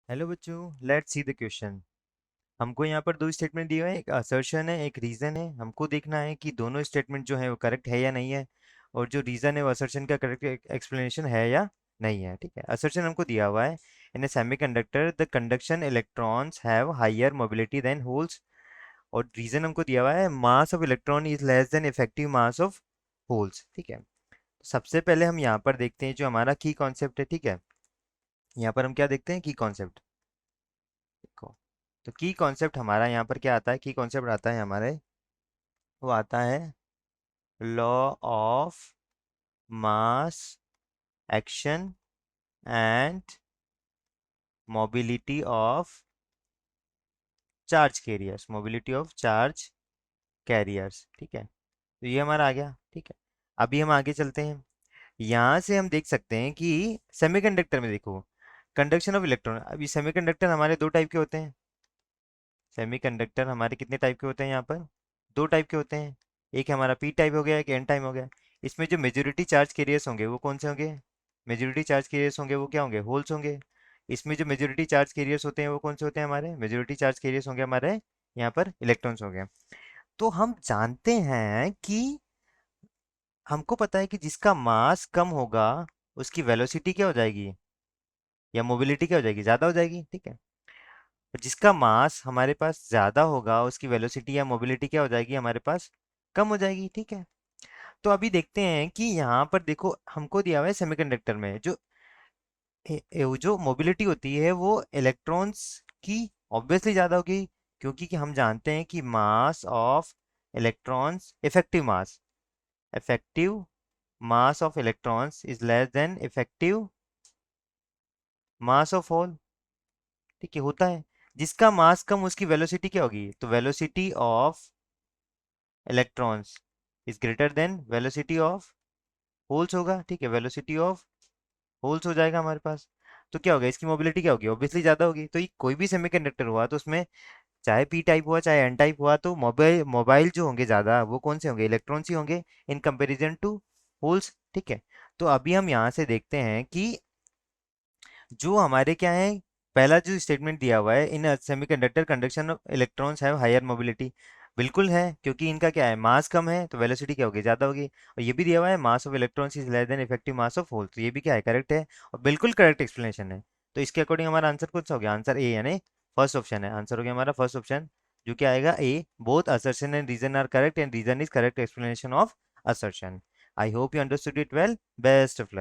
Hello बच्चों, let's see the question. हमको यहाँ पर दो स्टेटमेंट दिए हुए हैं, एक असर्शन है एक रीजन है। हमको देखना है कि दोनों स्टेटमेंट जो है वो करेक्ट है या नहीं है, और जो रीजन है वो असर्शन का करेक्ट एक्सप्लेनेशन है या नहीं है। ठीक है, असर्शन हमको दिया हुआ है, in a semiconductor the conduction electrons have higher mobility than holes. और रीजन हमको दिया हुआ है, mass of electron is less than effective mass of holes. ठीक है, सबसे पहले हम यहाँ पर देखते हैं जो हमारा की कॉन्सेप्ट है। ठीक है, यहाँ पर हम क्या देखते हैं, की कॉन्सेप्ट। देखो, तो की कॉन्सेप्ट हमारा यहाँ पर क्या आता है, की कॉन्सेप्ट आता है हमारे, वो आता है law of mass action and mobility of charge carriers, mobility of charge carriers. ठीक है, तो ये हमारा आ गया। ठीक है, अभी हम आगे चलते हैं। यहाँ से हम देख सकते हैं कि सेमीकंडक्टर में देखो, कंडक्शन ऑफ इलेक्ट्रॉन। अभी सेमीकंडक्टर हमारे दो टाइप के होते हैं। सेमीकंडक्टर हमारे कितने टाइप के होते हैं, यहाँ पर दो टाइप के होते हैं। एक हमारा पी टाइप हो गया, एक एन टाइप हो गया। इसमें जो मेजोरिटी चार्ज कैरियर्स होंगे वो कौन से होंगे, मेजोरिटी चार्ज कैरियर्स होंगे वो क्या होंगे, होल्स होंगे। इसमें जो मेजोरिटी चार्ज कैरियर्स होते हैं वो कौन से होते हैं, हमारे मेजोरिटी चार्ज कैरियर्स होंगे हमारे यहाँ पर इलेक्ट्रॉन्स हो गए। तो हम जानते हैं कि हमको पता है कि जिसका मास कम होगा उसकी वेलोसिटी क्या हो जाएगी, या मोबिलिटी क्या हो जाएगी, ज़्यादा हो जाएगी। ठीक है, और जिसका मास हमारे पास ज़्यादा होगा उसकी वेलोसिटी या मोबिलिटी क्या हो जाएगी, हमारे पास कम हो जाएगी। ठीक है, तो अभी देखते हैं कि यहाँ पर देखो हमको दिया हुआ है सेमीकंडक्टर में जो वो जो मोबिलिटी होती है वो इलेक्ट्रॉन्स की ऑब्वियसली ज़्यादा होगी, क्योंकि कि हम जानते हैं कि mass of electrons, effective mass of electrons is less than effective mass of hole. ठीक है, होता है जिसका मास कम उसकी वेलोसिटी क्या होगी, तो velocity of electrons is greater than velocity of holes होगा। ठीक है, वेलोसिटी ऑफ होल्स हो जाएगा हमारे पास। तो क्या होगा, इसकी मोबिलिटी क्या होगी, ऑब्वियसली ज़्यादा होगी। तो ये कोई भी सेमीकंडक्टर हुआ तो उसमें चाहे पी टाइप हुआ चाहे एन टाइप हुआ, तो मोबाइल मोबाइल जो होंगे ज़्यादा वो कौन से होंगे, इलेक्ट्रॉन्स ही होंगे इन कंपेरिजन टू होल्स। ठीक है, तो अभी हम यहाँ से देखते हैं कि जो हमारे क्या है, पहला जो स्टेटमेंट दिया हुआ है, in semiconductor conduction of electrons have higher mobility, बिल्कुल है, क्योंकि इनका क्या है, मास कम है तो वेलोसिटी क्या होगी, ज़्यादा होगी। और ये भी दिया हुआ है, mass of electrons is less than effective mass of hole, तो ये भी क्या है, करेक्ट है, और बिल्कुल करेक्ट एक्सप्लेनेशन है। तो इसके अकॉर्डिंग हमारा आंसर कौन सा हो गया, आंसर ए, यानी फर्स्ट ऑप्शन है। आंसर हो गया हमारा फर्स्ट ऑप्शन, जो क्या आएगा, A. Both assertion and reason are correct and reason is correct explanation of assertion. I hope you understood it well. Best of luck.